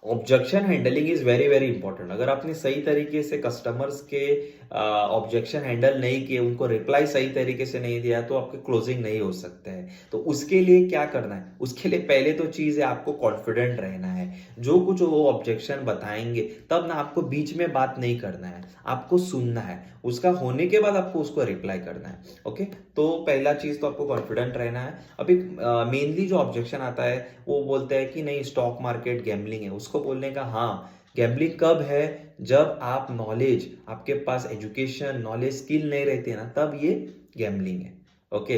Objection handling is very very important. अगर आपने सही तरीके से कस्टमर्स के ऑब्जेक्शन हैंडल नहीं किए, उनको रिप्लाई सही तरीके से नहीं दिया, तो आपके क्लोजिंग नहीं हो सकते हैं। तो उसके लिए क्या करना है? उसके लिए पहले तो चीज़ है, आपको कॉन्फिडेंट रहना है। जो कुछ वो ऑब्जेक्शन बताएंगे तब ना आपको बीच में बात नहीं करना है, आपको सुनना है, उसका होने के बाद आपको उसको रिप्लाई करना है। ओके, तो पहला चीज़ तो आपको कॉन्फिडेंट रहना है। अभी मेनली जो ऑब्जेक्शन आता है वो बोलते हैं कि नहीं स्टॉक मार्केट गैम्बलिंग है। उसको बोलने का हाँ, गैम्बलिंग कब है? जब आप नॉलेज, आपके पास एजुकेशन नॉलेज स्किल नहीं रहती ना, तब ये गैम्बलिंग है। ओके,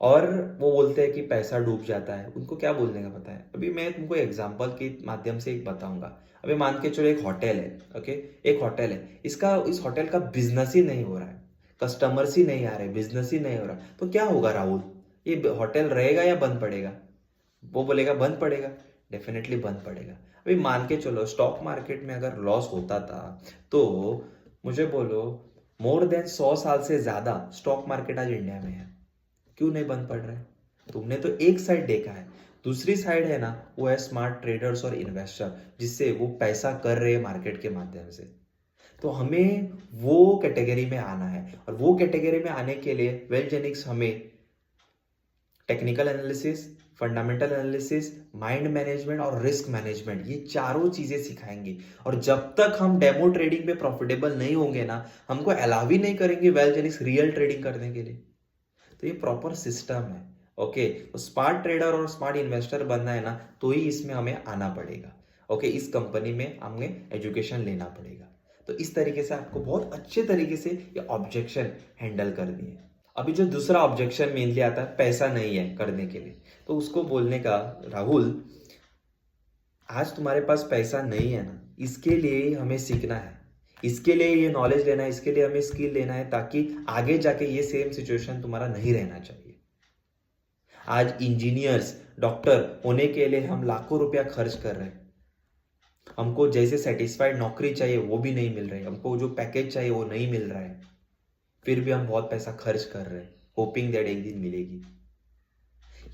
और वो बोलते हैं कि पैसा डूब जाता है। उनको क्या बोलने का पता है? अभी मैं तुमको एग्जांपल के माध्यम से एक बताऊंगा। अभी मान के चलो एक होटल है। ओके, एक होटल है, इस होटल का बिजनेस ही नहीं हो रहा है, कस्टमर्स ही नहीं आ रहे, बिजनेस ही नहीं हो रहा, तो क्या होगा राहुल? ये होटल रहेगा या बंद पड़ेगा? वो बोलेगा बंद पड़ेगा, डेफिनेटली बंद पड़ेगा। अभी मान के चलो स्टॉक मार्केट में अगर लॉस होता था, तो मुझे बोलो, मोर देन 100 साल से ज्यादा स्टॉक मार्केट आज इंडिया में है, क्यों नहीं बंद पड़ रहा है? तुमने तो एक साइड देखा है, दूसरी साइड है ना, वो है स्मार्ट ट्रेडर्स और इन्वेस्टर, जिससे वो पैसा कर रहे हैं मार्केट के माध्यम से। तो हमें वो कैटेगरी में आना है, और वो कैटेगरी में आने के लिए वेलजेनिक्स हमें technical analysis, fundamental analysis, mind management और रिस्क मैनेजमेंट, ये चारों चीजें सिखाएंगे। और जब तक हम डेमो ट्रेडिंग में प्रॉफिटेबल नहीं होंगे ना, हमको अलाउ ही नहीं करेंगे वेलजेनिक्स रियल ट्रेडिंग करने के लिए। तो ये प्रॉपर सिस्टम है। ओके, तो स्मार्ट ट्रेडर और स्मार्ट इन्वेस्टर बनना है ना, तो ही इसमें हमें आना पड़ेगा। ओके, इस कंपनी में हमें एजुकेशन लेना पड़ेगा। तो इस तरीके से आपको बहुत अच्छे तरीके से ये ऑब्जेक्शन हैंडल करनी है। अभी जो दूसरा ऑब्जेक्शन मेनली आता है, पैसा नहीं है करने के लिए, तो उसको बोलने का, राहुल आज तुम्हारे पास पैसा नहीं है ना, इसके लिए हमें सीखना है, इसके लिए ये नॉलेज लेना है, इसके लिए हमें स्किल लेना है, ताकि आगे जाके ये सेम सिचुएशन तुम्हारा नहीं रहना चाहिए। आज इंजीनियर्स, डॉक्टर होने के लिए हम लाखों रुपया खर्च कर रहे हैं, हमको जैसे सेटिस्फाइड नौकरी चाहिए वो भी नहीं मिल रही, हमको जो पैकेज चाहिए वो नहीं मिल रहा है, फिर भी हम बहुत पैसा खर्च कर रहे हैं होपिंग दैट एक दिन मिलेगी।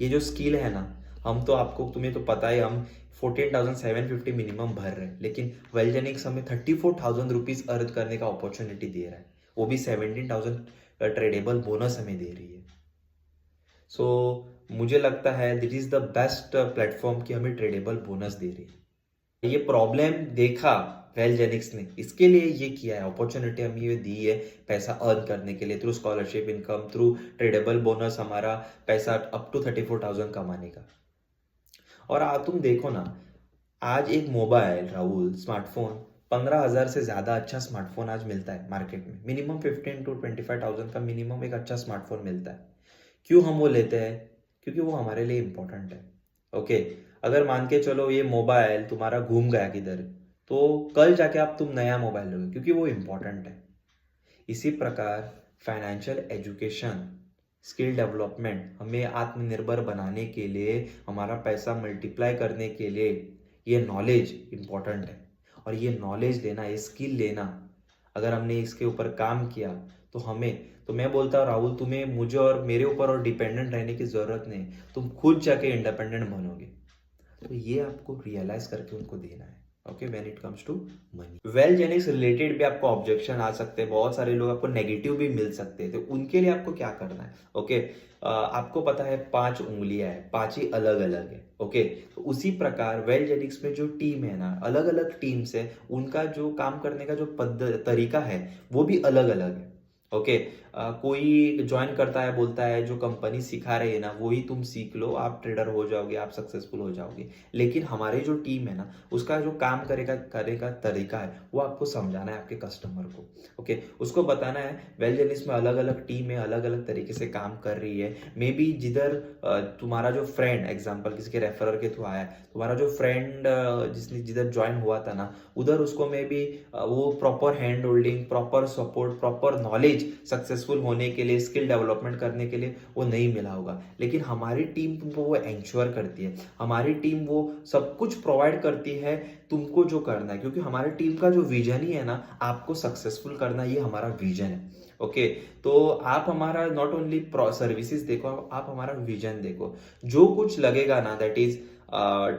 ये जो स्किल है ना, हम तो आपको, तुम्हें तो पता है, हम 14,750 मिनिमम भर रहे हैं, लेकिन वेलजेनिक्स हमें 34,000 रुपीज अर्न करने का अपॉर्चुनिटी दे रहा है, वो भी 17,000 ट्रेडेबल बोनस हमें दे रही है। सो मुझे लगता है that is the best platform की हमें ट्रेडेबल बोनस दे रही है। ये प्रॉब्लम देखा वेलजेनिक्स ने, इसके लिए ये किया है, अपॉर्चुनिटी हमें ये दी है पैसा अर्न करने के लिए, through scholarship income, through tradable bonus, हमारा पैसा अप टू 34,000 कमाने का। और तुम देखो ना, आज एक मोबाइल, राहुल, स्मार्टफोन, 15,000 से ज्यादा अच्छा स्मार्टफोन आज मिलता है मार्केट में, मिनिमम 15 to 25,000 का मिनिमम एक अच्छा स्मार्टफोन मिलता है। क्यों हम वो लेते हैं? क्योंकि वो हमारे लिए इंपॉर्टेंट है। ओके, अगर मान के चलो ये मोबाइल तुम्हारा घूम गया किधर, तो कल जाके आप तुम नया मोबाइल लोगे, क्योंकि वो इंपॉर्टेंट है। इसी प्रकार फाइनेंशियल एजुकेशन, स्किल डेवलपमेंट, हमें आत्मनिर्भर बनाने के लिए, हमारा पैसा मल्टीप्लाई करने के लिए, ये नॉलेज इंपॉर्टेंट है। और ये नॉलेज लेना, ये स्किल लेना, अगर हमने इसके ऊपर काम किया, तो तो मैं बोलता हूँ राहुल, तुम्हें मुझे और मेरे ऊपर और डिपेंडेंट रहने की जरूरत नहीं, तुम खुद जाके इंडिपेंडेंट बनोगे। तो ये आपको रियलाइज करके उनको देना है। Okay, when it comes to money, well जेनिक्स रिलेटेड भी आपको ऑब्जेक्शन आ सकते हैं, बहुत सारे लोग आपको नेगेटिव भी मिल सकते हैं, तो उनके लिए आपको क्या करना है? ओके, आपको पता है 5 उंगलियां है, 5 ही अलग अलग है। ओके, तो उसी प्रकार वेल जेनिक्स में जो टीम है ना, अलग अलग टीम्स है, उनका जो काम करने का जो तरीका है वो भी अलग अलग है। ओके, कोई ज्वाइन करता है, बोलता है जो कंपनी सिखा रही है ना वही तुम सीख लो, आप ट्रेडर हो जाओगे, आप सक्सेसफुल हो जाओगे। लेकिन हमारी जो टीम है ना, उसका जो काम करेगा तरीका है, वो आपको समझाना है आपके कस्टमर को। ओके, उसको बताना है वेल जेनिक्स में अलग अलग टीम है, अलग अलग तरीके से काम कर रही है। मे बी जिधर तुम्हारा जो फ्रेंड, एग्जाम्पल किसी के रेफरर के थ्रू आया, तुम्हारा जो फ्रेंड जिसने जिधर ज्वाइन हुआ था ना, उधर उसको मे बी वो proper hand holding, proper support, proper knowledge successful होने के लिए, स्किल डेवलपमेंट करने के लिए वो नहीं मिला होगा। लेकिन हमारी टीम तुमको वो एंश्योर करती है, हमारी टीम वो सब कुछ प्रोवाइड करती है तुमको जो करना है, क्योंकि हमारी टीम का जो विजन ही है ना, आपको सक्सेसफुल करना, ये हमारा विजन है। ओके, तो आप हमारा नॉट ओनली सर्विसेज देखो, आप हमारा विजन देखो। जो कुछ लगेगा ना, दैट इज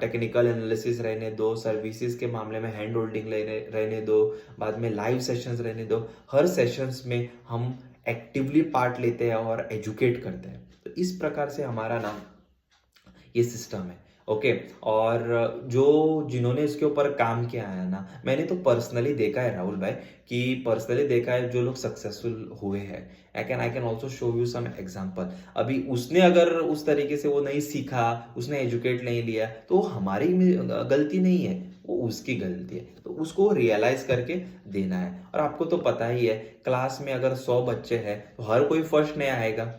टेक्निकल एनालिसिस रहने दो, सर्विसेज के मामले में हैंड होल्डिंग रहने दो, बाद में लाइव सेशंस रहने दो, हर सेशंस में हम एक्टिवली पार्ट लेते हैं और एजुकेट करते हैं। तो इस प्रकार से हमारा ना ये सिस्टम है। ओके, और जो जिन्होंने इसके ऊपर काम किया है ना, मैंने तो पर्सनली देखा है राहुल भाई, कि पर्सनली देखा है जो लोग सक्सेसफुल हुए हैं। I can also show you some example. अभी उसने अगर उस तरीके से वो नहीं सीखा, उसने एजुकेट नहीं लिया, तो हमारी गलती नहीं है, वो उसकी गलती है। तो उसको रियलाइज करके देना है। और आपको तो पता ही है, क्लास में अगर 100 बच्चे हैं तो हर कोई फर्स्ट नहीं आएगा।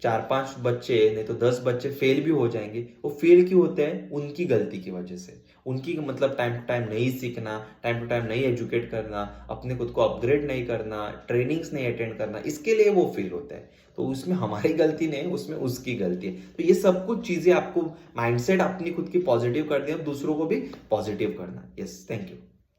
4-5 बच्चे नहीं तो 10 बच्चे फेल भी हो जाएंगे। वो फेल क्यों होते हैं? उनकी गलती की वजह से। उनकी मतलब टाइम टू टाइम नहीं सीखना, टाइम टू टाइम नहीं एजुकेट करना, अपने खुद को अपग्रेड नहीं करना, ट्रेनिंग्स नहीं अटेंड करना, इसके लिए वो फेल होता है। तो उसमें हमारी गलती नहीं है, उसमें उसकी गलती है। तो ये सब कुछ चीजें आपको माइंडसेट अपनी खुद की पॉजिटिव करनी है और दूसरों को भी पॉजिटिव करना। Yes, thank you.